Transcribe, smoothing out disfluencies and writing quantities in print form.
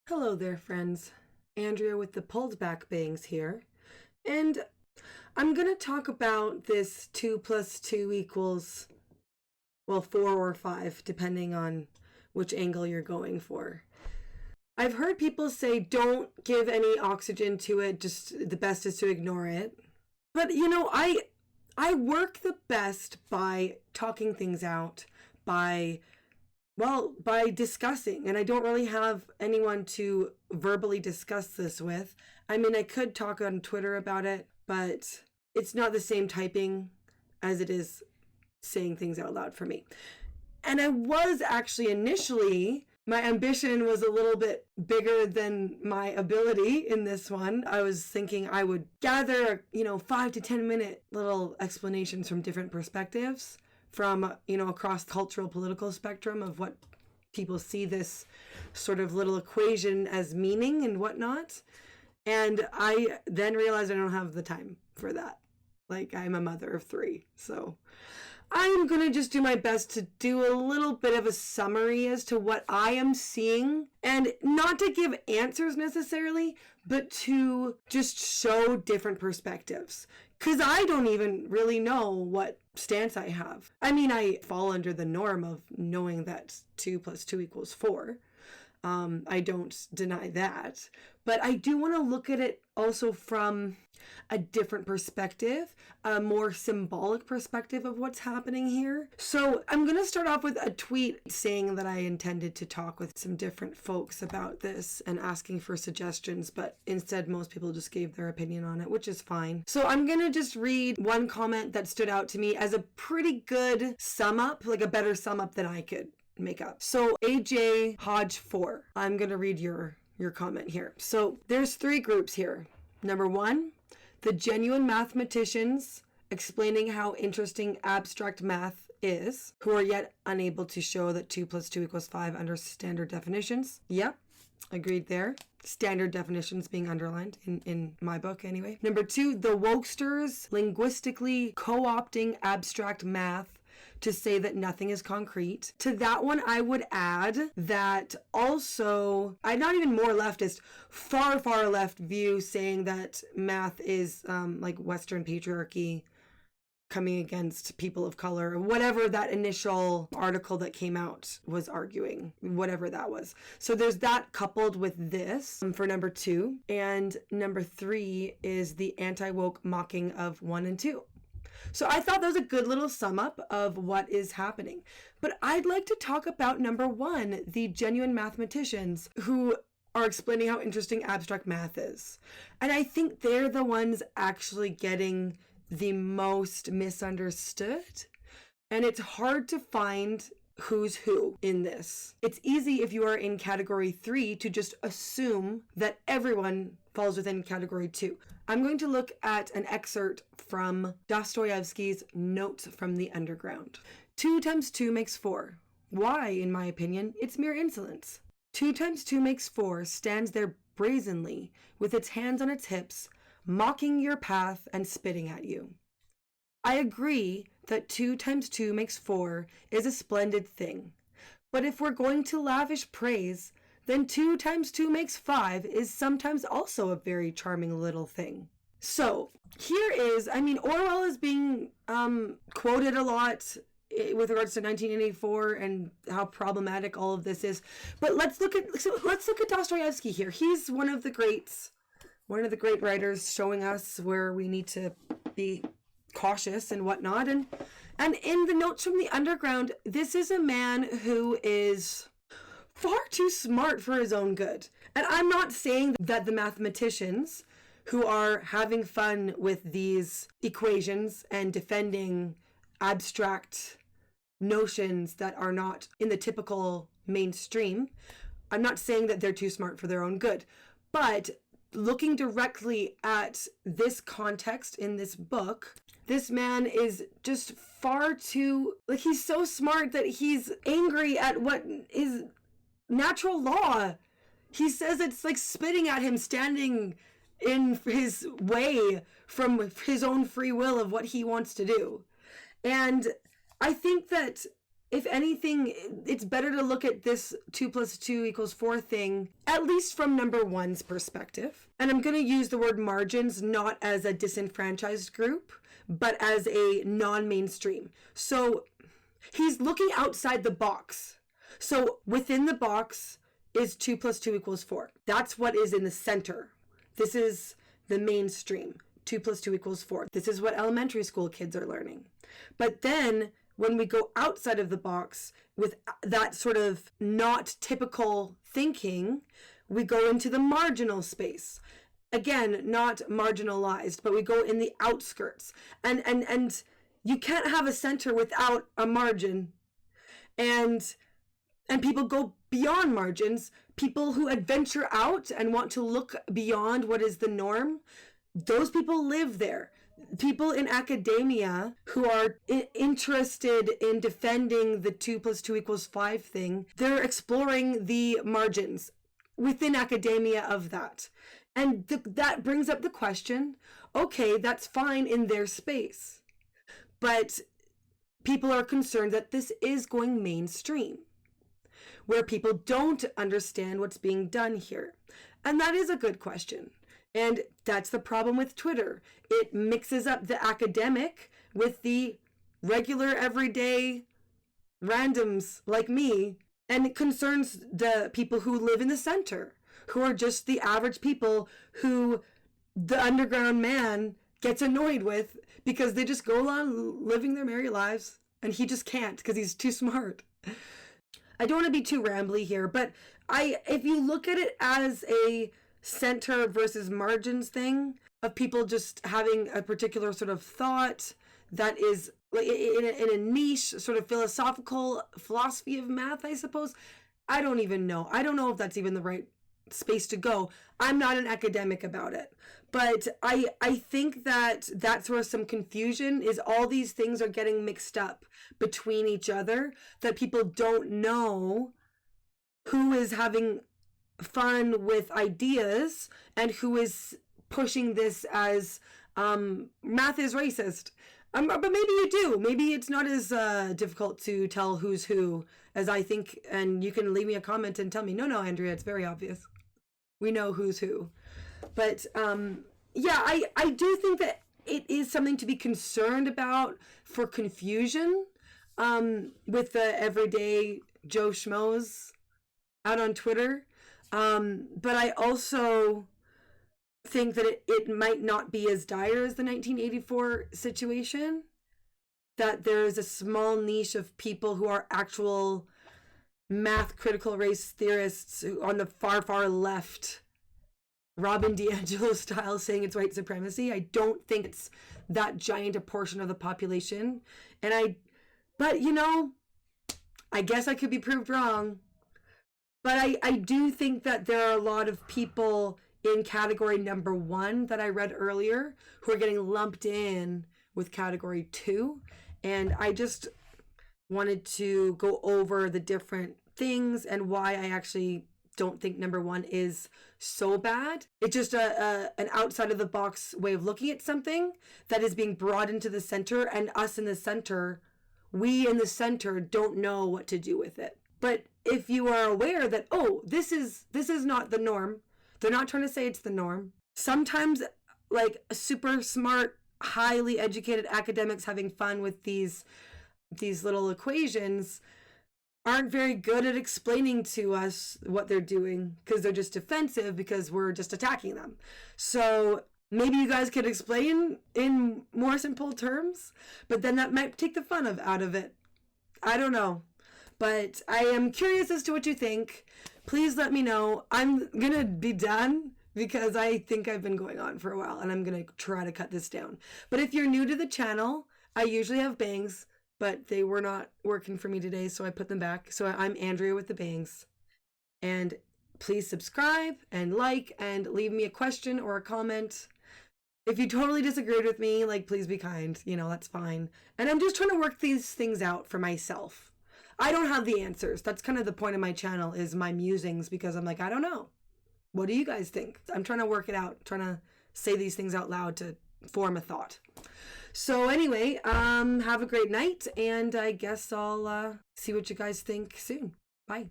Hello there, friends. Andrea with the Pulled Back Bangs here. And I'm going to talk about this 2 plus 2 equals, 4 or 5, depending on which angle you're going for. I've heard people say don't give any oxygen to it, just the best is to ignore it. But I work the best by talking things out, by discussing, and I don't really have anyone to verbally discuss this with. I mean, I could talk on Twitter about it, but it's not the same typing as it is saying things out loud for me. And I was actually initially, my ambition was a little bit bigger than my ability in this one. I was thinking I would gather, 5 to 10 minute little explanations from different perspectives from, across the cultural political spectrum of what people see this sort of little equation as meaning and whatnot. And I then realized I don't have the time for that. Like, I'm a mother of 3, so I'm going to just do my best to do a little bit of a summary as to what I am seeing, and not to give answers necessarily, but to just show different perspectives. Because I don't even really know what stance I have. I mean, I fall under the norm of knowing that 2 plus 2 equals 4. I don't deny that. But I do want to look at it also from a different perspective, a more symbolic perspective of what's happening here. So I'm going to start off with a tweet saying that I intended to talk with some different folks about this and asking for suggestions, but instead most people just gave their opinion on it, which is fine. So I'm going to just read one comment that stood out to me as a pretty good sum up, like a better sum up than I could make up. So AJ Hodge 4, I'm going to read your comment here. So there's 3 groups here. Number 1, the genuine mathematicians explaining how interesting abstract math is, who are yet unable to show that 2 plus 2 equals 5 under standard definitions. Yep, agreed there. Standard definitions being underlined in my book anyway. Number 2, the wokesters linguistically co-opting abstract math to say that nothing is concrete. To that one, I would add that also, I'm not even more leftist, far left view saying that math is like Western patriarchy coming against people of color, whatever that initial article that came out was arguing, whatever that was. So there's that coupled with this for number 2. And number 3 is the anti-woke mocking of 1 and 2. So I thought that was a good little sum up of what is happening. But I'd like to talk about number 1, the genuine mathematicians who are explaining how interesting abstract math is. And I think they're the ones actually getting the most misunderstood. And it's hard to find who's who in this. It's easy if you are in category 3 to just assume that everyone falls within category 2. I'm going to look at an excerpt from Dostoevsky's Notes from the Underground. 2 times 2 makes 4. Why, in my opinion, it's mere insolence. 2 times 2 makes 4 stands there brazenly, with its hands on its hips, mocking your path and spitting at you. I agree that 2 times 2 makes 4 is a splendid thing. But if we're going to lavish praise, then 2 times 2 makes 5 is sometimes also a very charming little thing. So here is, Orwell is being quoted a lot with regards to 1984 and how problematic all of this is. But let's look at Dostoevsky here. He's one of the great writers, showing us where we need to be cautious and whatnot. And in the Notes from the Underground, this is a man who is far too smart for his own good. And I'm not saying that the mathematicians who are having fun with these equations and defending abstract notions that are not in the typical mainstream, I'm not saying that they're too smart for their own good. But looking directly at this context in this book, this man is just far too, he's so smart that he's angry at what is natural law. He says it's like spitting at him, standing in his way from his own free will of what he wants to do. And I think that if anything, it's better to look at this 2 + 2 = 4 thing, at least from number one's perspective. And I'm going to use the word margins not as a disenfranchised group, but as a non-mainstream. So he's looking outside the box. So within the box is 2 + 2 = 4. That's what is in the center. This is the mainstream. 2 + 2 = 4. This is what elementary school kids are learning. But then when we go outside of the box with that sort of not typical thinking, we go into the marginal space. Again, not marginalized, but we go in the outskirts. And you can't have a center without a margin. And people go beyond margins. People who adventure out and want to look beyond what is the norm, those people live there. People in academia who are interested in defending the 2 + 2 = 5 thing, they're exploring the margins within academia of that. And that brings up the question, okay, that's fine in their space. But people are concerned that this is going mainstream, where people don't understand what's being done here. And that is a good question. And that's the problem with Twitter. It mixes up the academic with the regular, everyday randoms like me. And it concerns the people who live in the center, who are just the average people who the underground man gets annoyed with because they just go along living their merry lives. And he just can't because he's too smart. I don't want to be too rambly here, but if you look at it as a center versus margins thing of people just having a particular sort of thought that is in a niche sort of philosophy of math, I suppose. I don't even know. I don't know if that's even the right space to go. I'm not an academic about it, but I think that that's where some confusion is. All these things are getting mixed up between each other, that people don't know who is having fun with ideas and who is pushing this as math is racist. But maybe you do. Maybe it's not as difficult to tell who's who as I think, and you can leave me a comment and tell me, no, Andrea, it's very obvious. We know who's who. But yeah, I do think that it is something to be concerned about for confusion with the everyday Joe Schmoes out on Twitter. But I also think that it might not be as dire as the 1984 situation, that there's a small niche of people who are actual math critical race theorists on the far left, Robin DiAngelo style, saying it's white supremacy. I don't think it's that giant a portion of the population. But you know, I guess I could be proved wrong. But I do think that there are a lot of people in category number 1 that I read earlier who are getting lumped in with category 2. And I just wanted to go over the different things and why I actually don't think number 1 is so bad. It's just an outside of the box way of looking at something that is being brought into the center, and us in the center, we in the center don't know what to do with it. But if you are aware that, oh, this is not the norm, they're not trying to say it's the norm. Sometimes, like, super smart, highly educated academics having fun with these little equations aren't very good at explaining to us what they're doing because they're just defensive because we're just attacking them. So maybe you guys could explain in more simple terms, but then that might take the fun out of it. I don't know. But I am curious as to what you think. Please let me know. I'm going to be done because I think I've been going on for a while and I'm going to try to cut this down. But if you're new to the channel, I usually have bangs, but they were not working for me today, so I put them back. So I'm Andrea with the bangs. And please subscribe and like and leave me a question or a comment. If you totally disagreed with me, like, please be kind. You know, that's fine. And I'm just trying to work these things out for myself. I don't have the answers. That's kind of the point of my channel, is my musings, because I'm like, I don't know. What do you guys think? I'm trying to work it out, trying to say these things out loud to form a thought. So anyway, have a great night, and I guess I'll see what you guys think soon. Bye.